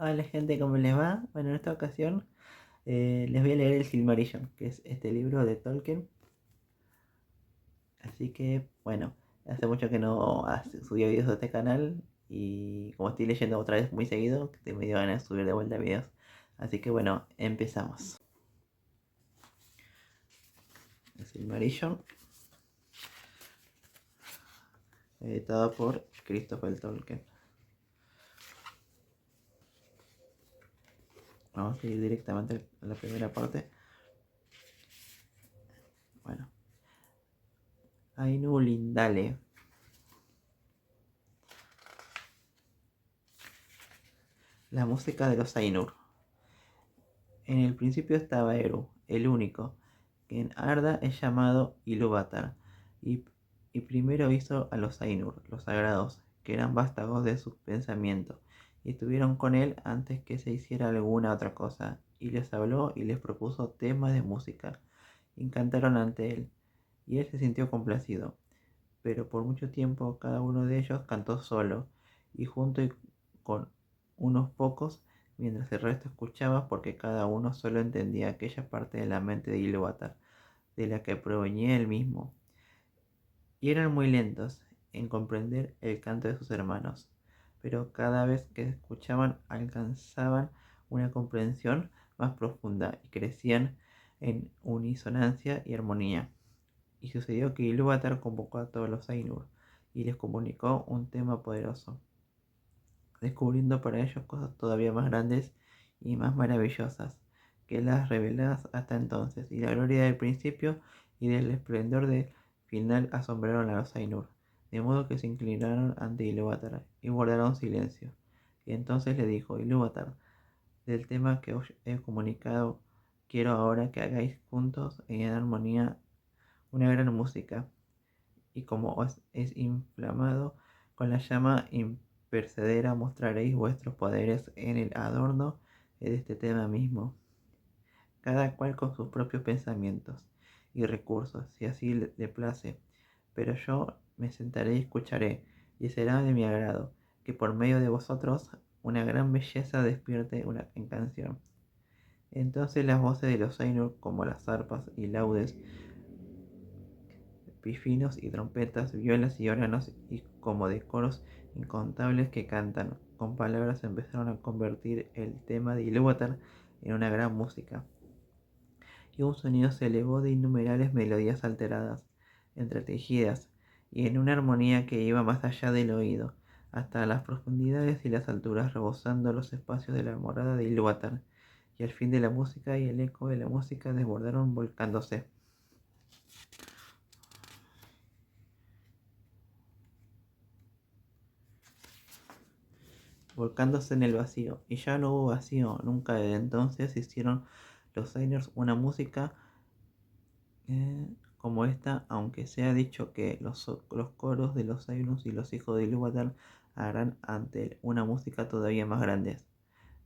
Hola gente, ¿cómo les va? Bueno, en esta ocasión les voy a leer el Silmarillion, que es este libro de Tolkien. Así que, bueno, hace mucho que no subí videos de este canal y como estoy leyendo otra vez muy seguido, que me dio ganas de subir de vuelta videos. Así que bueno, empezamos. El Silmarillion, editado por Christopher Tolkien. Vamos a ir directamente a la primera parte. Bueno, Ainu Lindale. La música de los Ainur. En el principio estaba Eru, el único, que en Arda es llamado Ilúvatar, y, y primero hizo a los Ainur, los sagrados, que eran vástagos de sus pensamientos, y estuvieron con él antes que se hiciera alguna otra cosa, y les habló y les propuso temas de música, y cantaron ante él, y él se sintió complacido, pero por mucho tiempo cada uno de ellos cantó solo, y junto y con unos pocos, mientras el resto escuchaba porque cada uno solo entendía aquella parte de la mente de Ilúvatar, de la que provenía él mismo, y eran muy lentos en comprender el canto de sus hermanos, pero cada vez que escuchaban alcanzaban una comprensión más profunda y crecían en unisonancia y armonía. Y sucedió que Ilúvatar convocó a todos los Ainur y les comunicó un tema poderoso, descubriendo para ellos cosas todavía más grandes y más maravillosas que las reveladas hasta entonces, y la gloria del principio y del esplendor del final asombraron a los Ainur, de modo que se inclinaron ante Ilúvatar y guardaron silencio. Y entonces le dijo: Ilúvatar, del tema que os he comunicado, quiero ahora que hagáis juntos en armonía una gran música, y como os es inflamado con la llama impercedera, mostraréis vuestros poderes en el adorno de este tema mismo, cada cual con sus propios pensamientos y recursos, si así le place. Pero yo me sentaré y escucharé, y será de mi agrado que por medio de vosotros una gran belleza despierte una en canción. Entonces las voces de los Ainur, como las arpas y laudes, pifinos y trompetas, violas y órganos, y como de coros incontables que cantan con palabras, empezaron a convertir el tema de Ilúvatar en una gran música, y un sonido se elevó de innumerables melodías alteradas, entretejidas, y en una armonía que iba más allá del oído, hasta las profundidades y las alturas, rebosando los espacios de la morada de Ilúvatar, y al fin de la música y el eco de la música desbordaron volcándose en el vacío, y ya no hubo vacío nunca. Desde entonces hicieron los Ainurs una música como esta, aunque se ha dicho que los coros de los Ainus y los hijos de Ilúvatar harán ante él una música todavía más grande.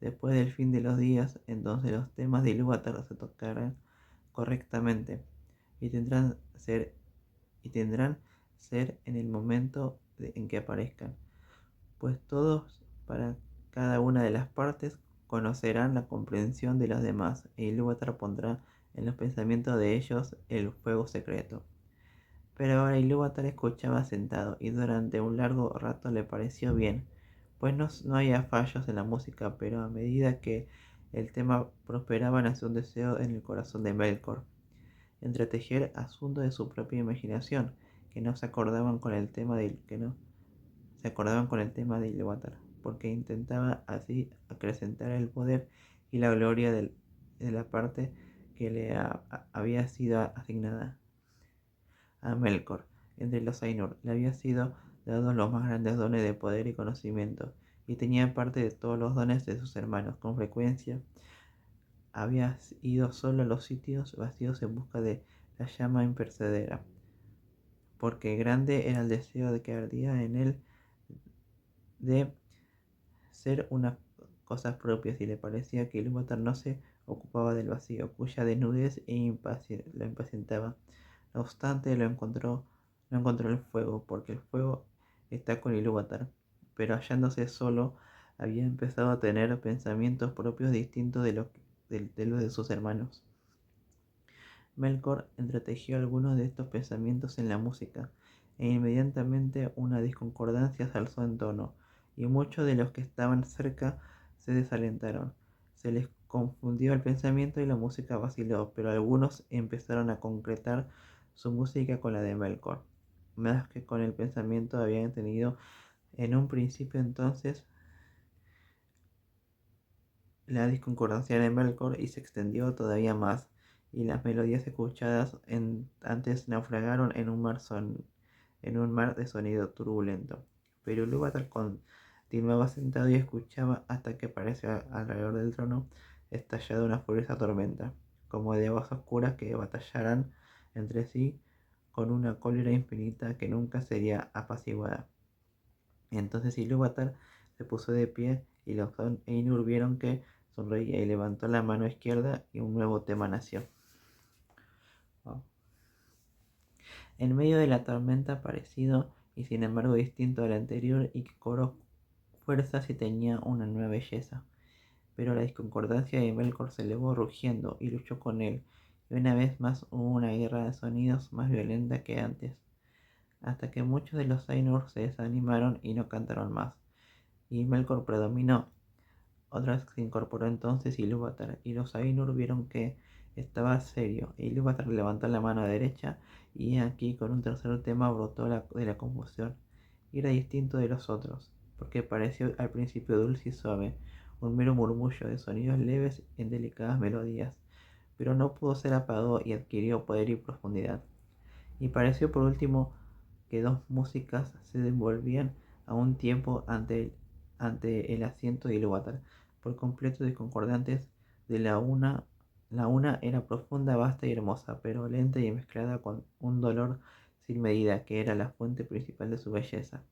Después del fin de los días, entonces los temas de Ilúvatar se tocarán correctamente, y tendrán ser en el momento en que aparezcan, pues todos, para cada una de las partes, conocerán la comprensión de los demás, e Ilúvatar pondrá en los pensamientos de ellos el fuego secreto. Pero ahora Ilúvatar escuchaba sentado, y durante un largo rato le pareció bien, pues no había fallos en la música, pero a medida que el tema prosperaba, nació un deseo en el corazón de Melkor, entretejer asuntos de su propia imaginación, que no se acordaban con el tema del que no se acordaban con el tema de Ilúvatar, porque intentaba así acrecentar el poder y la gloria de la parte que le había sido asignada a Melkor. Entre los Ainur le había sido dados los más grandes dones de poder y conocimiento, y tenía parte de todos los dones de sus hermanos. Con frecuencia había ido solo a los sitios vacíos en busca de la llama impercedera, porque grande era el deseo de que ardía en él de ser unas cosas propias, y le parecía que Ilúvatar no se ocupaba del vacío, cuya desnudez lo impacientaba. No obstante, no encontró el fuego, porque el fuego está con Ilúvatar, pero hallándose solo, había empezado a tener pensamientos propios distintos de los de sus hermanos. Melkor entretejió algunos de estos pensamientos en la música, e inmediatamente una disconcordancia se alzó en tono, y muchos de los que estaban cerca se desalentaron. Se les confundió el pensamiento y la música vaciló, pero algunos empezaron a concretar su música con la de Melkor, más que con el pensamiento habían tenido en un principio. Entonces la disconcordancia de Melkor y se extendió todavía más, y las melodías escuchadas antes naufragaron en un mar de sonido turbulento. Pero Ilúvatar continuaba sentado y escuchaba hasta que pareció alrededor del trono estallada una furiosa tormenta, como de aguas oscuras que batallaran entre sí con una cólera infinita que nunca sería apaciguada. Entonces Ilúvatar se puso de pie y los Ainur vieron que sonreía y levantó la mano izquierda y un nuevo tema nació. Wow. En medio de la tormenta parecido y sin embargo distinto al anterior y que cobró fuerzas y tenía una nueva belleza. Pero la disconcordancia de Melkor se elevó rugiendo y luchó con él, y una vez más hubo una guerra de sonidos más violenta que antes, hasta que muchos de los Ainur se desanimaron y no cantaron más, y Melkor predominó. Otra vez se incorporó entonces Ilúvatar, y los Ainur vieron que estaba serio, e Ilúvatar levantó la mano derecha, y aquí con un tercer tema brotó de la confusión, y era distinto de los otros, porque pareció al principio dulce y suave, un mero murmullo de sonidos leves en delicadas melodías, pero no pudo ser apagado y adquirió poder y profundidad. Y pareció por último que dos músicas se envolvían a un tiempo ante el asiento de Ilúvatar, por completo disconcordantes. De la una era profunda, vasta y hermosa, pero lenta y mezclada con un dolor sin medida, que era la fuente principal de su belleza.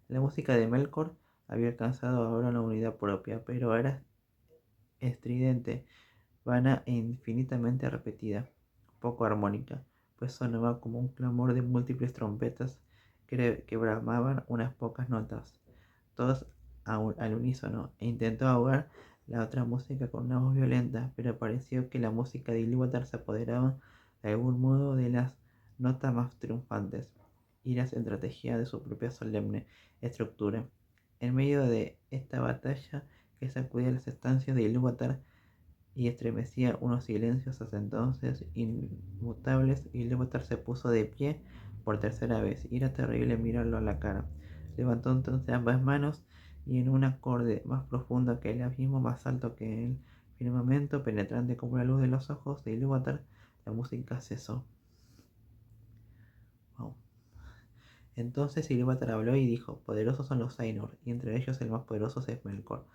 La música de Melkor había alcanzado ahora una unidad propia, pero era estridente, vana e infinitamente repetida, poco armónica, pues sonaba como un clamor de múltiples trompetas que bramaban unas pocas notas, todas al unísono, e intentó ahogar la otra música con una voz violenta, pero pareció que la música de Ilúvatar se apoderaba de algún modo de las notas más triunfantes, y las entretejía de su propia solemne estructura. En medio de esta batalla que sacudía las estancias de Ilúvatar y estremecía unos silencios hasta entonces inmutables, y Ilúvatar se puso de pie por tercera vez, y era terrible mirarlo a la cara. Levantó entonces ambas manos, y en un acorde más profundo que el abismo, más alto que el firmamento, penetrante como la luz de los ojos de Ilúvatar, la música cesó. Wow. Entonces Ilúvatar habló y dijo: poderosos son los Ainur, y entre ellos el más poderoso es Melkor.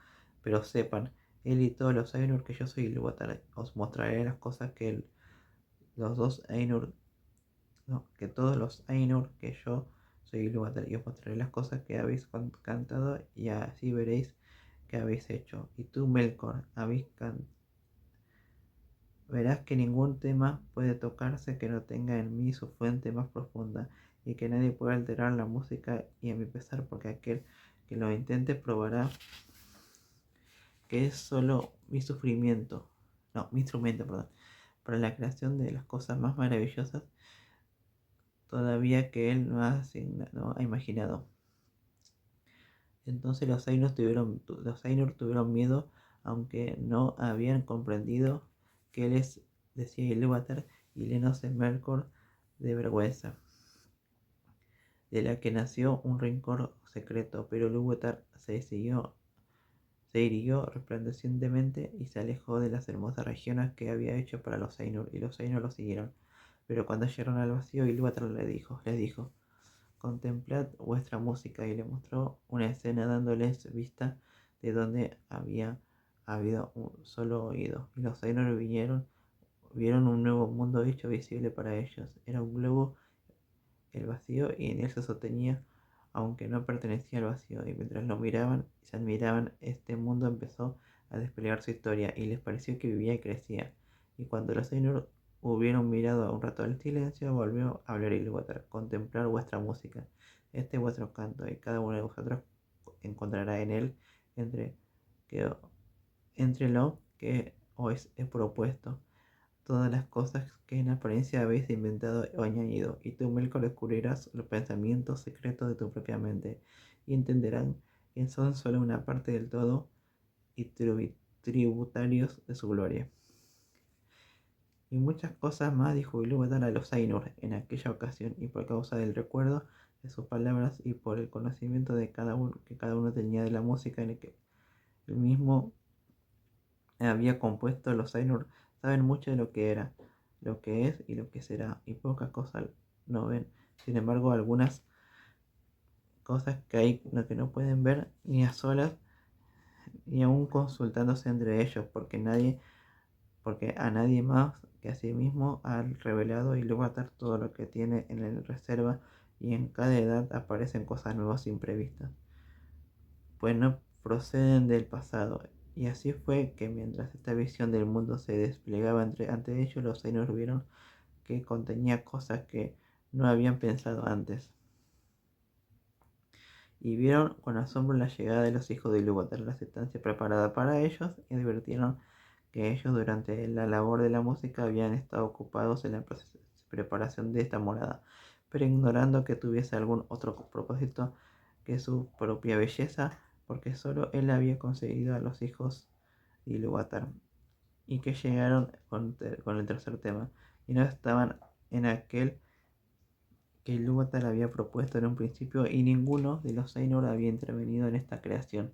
Pero sepan, él y todos los Ainur, que yo soy Ilúvatar. Os mostraré las cosas que los dos Ainur, no, que todos los Ainur, que yo soy Ilúvatar, y os mostraré las cosas que habéis cantado, y así veréis que habéis hecho. Y tú, Melkor, verás que ningún tema puede tocarse que no tenga en mí su fuente más profunda, y que nadie puede alterar la música y a mi pesar, porque aquel que lo intente probará que es solo mi instrumento, perdón, para la creación de las cosas más maravillosas todavía que él no ha imaginado. Entonces los Ainur tuvieron miedo, aunque no habían comprendido que les decía Ilúvatar, y llenos de Melkor de vergüenza, de la que nació un rencor secreto. Pero Ilúvatar se irguió resplandecientemente y se alejó de las hermosas regiones que había hecho para los Ainur, y los Ainur lo siguieron. Pero cuando llegaron al vacío, Ilúvatar les dijo: contemplad vuestra música, y le mostró una escena dándoles vista de donde había habido un solo oído. Y los Ainur vieron un nuevo mundo hecho visible para ellos. Era un globo el vacío, y en él se sostenía, aunque no pertenecía al vacío. Y mientras lo miraban y se admiraban, este mundo empezó a desplegar su historia, y les pareció que vivía y crecía. Y cuando los Ainur hubieron mirado un rato al silencio, volvió a hablar Ilúvatar: contemplar vuestra música, este es vuestro canto, y cada uno de vosotros encontrará en él entre, que, entre lo que os he propuesto, todas las cosas que en apariencia habéis inventado o añadido, y tú, Melkor, descubrirás los pensamientos secretos de tu propia mente, y entenderán que son solo una parte del todo y tributarios de su gloria. Y muchas cosas más dijo Ilúvatar a los Ainur en aquella ocasión, y por causa del recuerdo de sus palabras y por el conocimiento de que cada uno tenía de la música en el que el mismo había compuesto, los Ainur saben mucho de lo que era, lo que es y lo que será, y pocas cosas no ven. Sin embargo, algunas cosas que hay que no pueden ver ni a solas, ni aún consultándose entre ellos, porque a nadie más que a sí mismo ha revelado Ilúvatar todo lo que tiene en la reserva, y en cada edad aparecen cosas nuevas imprevistas, pues no proceden del pasado. Y así fue que mientras esta visión del mundo se desplegaba ante ellos, los Ainur vieron que contenía cosas que no habían pensado antes. Y vieron con asombro la llegada de los hijos de Ilúvatar, la estancia preparada para ellos, y advirtieron que ellos durante la labor de la música habían estado ocupados en la preparación de esta morada, pero ignorando que tuviese algún otro propósito que su propia belleza, porque solo él había conseguido a los hijos de Ilúvatar, y que llegaron con el tercer tema, y no estaban en aquel que Ilúvatar había propuesto en un principio, y ninguno de los Ainur había intervenido en esta creación.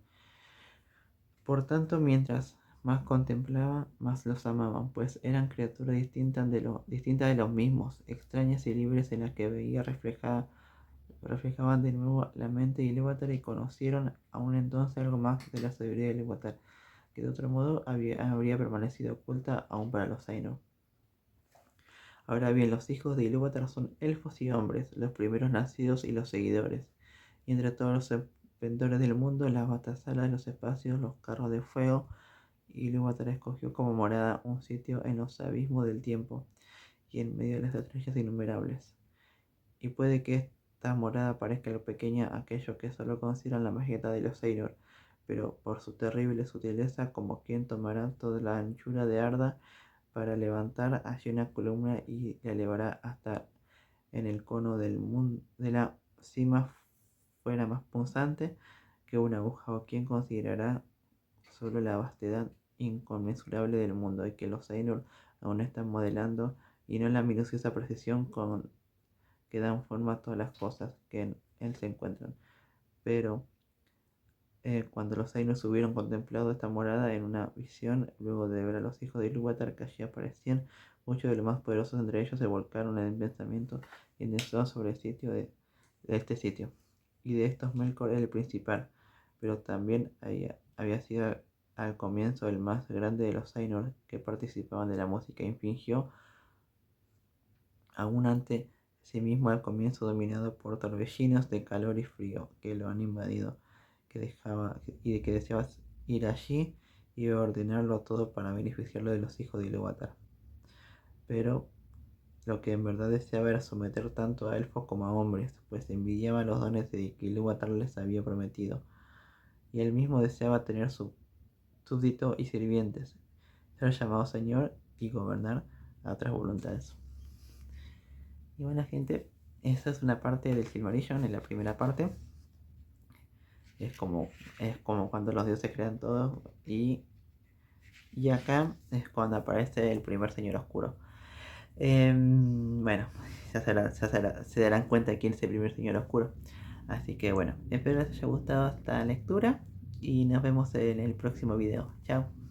Por tanto, mientras más contemplaba, más los amaban, pues eran criaturas distintas de los mismos, extrañas y libres, en las que veía reflejaban de nuevo la mente de Ilúvatar, y conocieron aún entonces algo más de la sabiduría de Ilúvatar, que de otro modo habría permanecido oculta aún para los Ainur. Ahora bien, los hijos de Ilúvatar son elfos y hombres, los primeros nacidos y los seguidores. Y entre todos los servidores del mundo, las batasalas, los espacios, los carros de fuego, Ilúvatar escogió como morada un sitio en los abismos del tiempo y en medio de las estrellas innumerables. Y puede que esta morada parezca algo pequeña a aquellos que solo consideran la majestad de los Ainur, pero por su terrible sutileza, como quien tomará toda la anchura de Arda para levantar allí una columna y la elevará hasta en el cono del mundo, de la cima fuera más punzante que una aguja, o quien considerará solo la vastedad inconmensurable del mundo, y que los Ainur aún están modelando, y no en la minuciosa precisión con que dan forma a todas las cosas que en él se encuentran. Pero cuando los Ainur hubieron contemplado esta morada en una visión, luego de ver a los hijos de Ilúvatar que allí aparecían, muchos de los más poderosos entre ellos se volcaron en el pensamiento intenso sobre el sitio de este sitio. Y de estos Melkor era el principal, pero también había sido al comienzo el más grande de los Ainur que participaban de la música, y fingió aún ante sí mismo al comienzo, dominado por torbellinos de calor y frío que lo han invadido, y de que deseabas ir allí y ordenarlo todo para beneficiarlo de los hijos de Ilúvatar. Pero lo que en verdad deseaba era someter tanto a elfos como a hombres, pues envidiaba los dones de que Ilúvatar les había prometido, y él mismo deseaba tener su súbdito y sirvientes, ser llamado señor y gobernar a otras voluntades. Y bueno, gente, esa es una parte del Silmarillion, en la primera parte. Es como cuando los dioses crean todo, y acá es cuando aparece el primer señor oscuro. Bueno, se darán cuenta de quién es el primer señor oscuro. Así que bueno, espero les haya gustado esta lectura, y nos vemos en el próximo video. Chao.